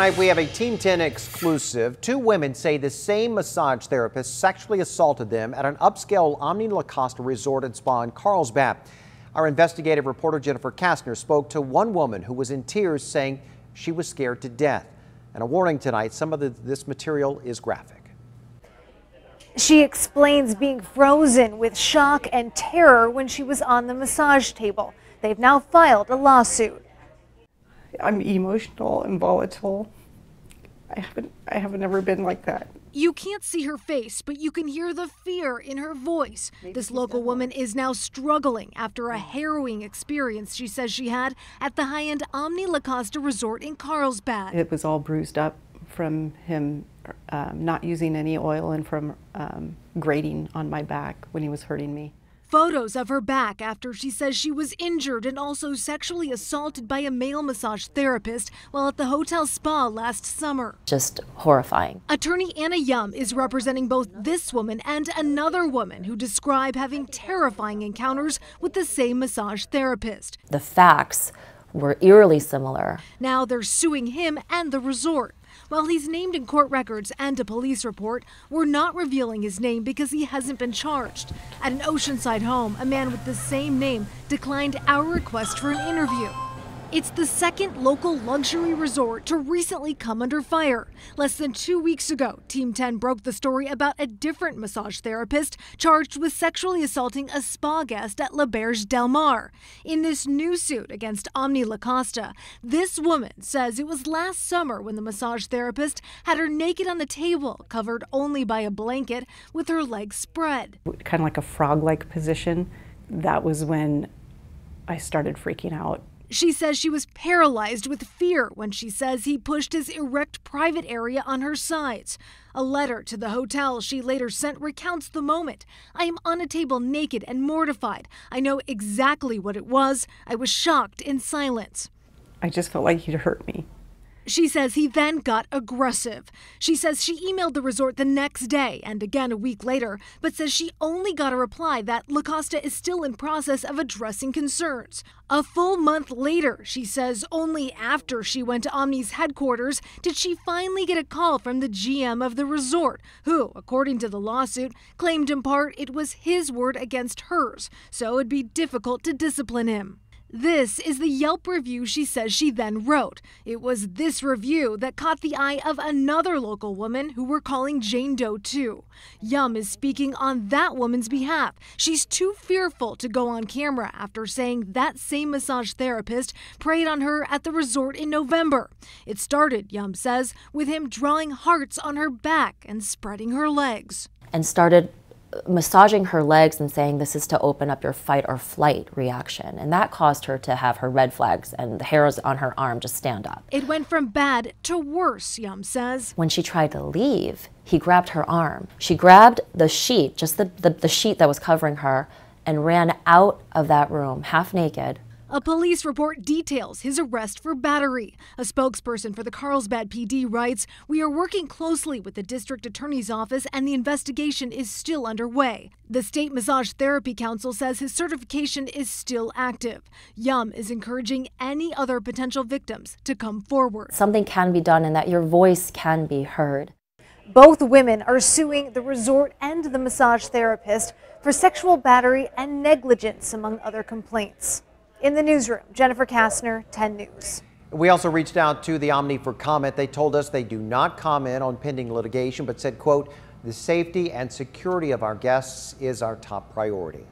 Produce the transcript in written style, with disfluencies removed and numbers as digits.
Tonight we have a Team 10 exclusive. Two women say the same massage therapist sexually assaulted them at an upscale Omni Costa resort and spa in Carlsbad. Our investigative reporter Jennifer Kastner spoke to one woman who was in tears, saying she was scared to death. And a warning tonight, some of this material is graphic. She explains being frozen with shock and terror when she was on the massage table. They've now filed a lawsuit. I'm emotional and volatile. I haven't ever been like that. You can't see her face, but you can hear the fear in her voice. This local woman is now struggling after a harrowing experience she says she had at the high-end Omni Costa resort in Carlsbad. It was all bruised up from him not using any oil and from grating on my back when he was hurting me. Photos of her back after she says she was injured and also sexually assaulted by a male massage therapist while at the hotel spa last summer. Just horrifying. Attorney Anna Yum is representing both this woman and another woman who describe having terrifying encounters with the same massage therapist. The facts were eerily similar. Now they're suing him and the resort. While he's named in court records and a police report, we're not revealing his name because he hasn't been charged. At an Oceanside home, a man with the same name declined our request for an interview. It's the second local luxury resort to recently come under fire. Less than 2 weeks ago, Team 10 broke the story about a different massage therapist charged with sexually assaulting a spa guest at La Berge Del Mar. In this new suit against Omni Costa, this woman says it was last summer when the massage therapist had her naked on the table, covered only by a blanket, with her legs spread. Kind of like a frog-like position. That was when I started freaking out. She says she was paralyzed with fear when she says he pushed his erect private area on her sides. A letter to the hotel she later sent recounts the moment. "I am on a table naked and mortified. I know exactly what it was. I was shocked in silence." I just felt like he'd hurt me. She says he then got aggressive. She says she emailed the resort the next day and again a week later, but says she only got a reply that La Costa is still in process of addressing concerns. A full month later, she says only after she went to Omni's headquarters did she finally get a call from the GM of the resort, who, according to the lawsuit, claimed in part it was his word against hers, so it'd be difficult to discipline him. This is the Yelp review she says she then wrote. It was this review that caught the eye of another local woman who we're calling Jane Doe 2. Yum is speaking on that woman's behalf. She's too fearful to go on camera after saying that same massage therapist preyed on her at the resort in November. It started, Yum says, with him drawing hearts on her back and spreading her legs. And started massaging her legs and saying this is to open up your fight or flight reaction. And that caused her to have her red flags and the hairs on her arm just stand up. It went from bad to worse, Yum says. When she tried to leave, he grabbed her arm. She grabbed the sheet, just the sheet that was covering her, and ran out of that room, half naked. A police report details his arrest for battery. A spokesperson for the Carlsbad PD writes, "We are working closely with the district attorney's office and the investigation is still underway." The State Massage Therapy Council says his certification is still active. Yum is encouraging any other potential victims to come forward. Something can be done and that your voice can be heard. Both women are suing the resort and the massage therapist for sexual battery and negligence, among other complaints. In the newsroom, Jennifer Kastner, 10 News. We also reached out to the Omni for comment. They told us they do not comment on pending litigation, but said, quote, "The safety and security of our guests is our top priority."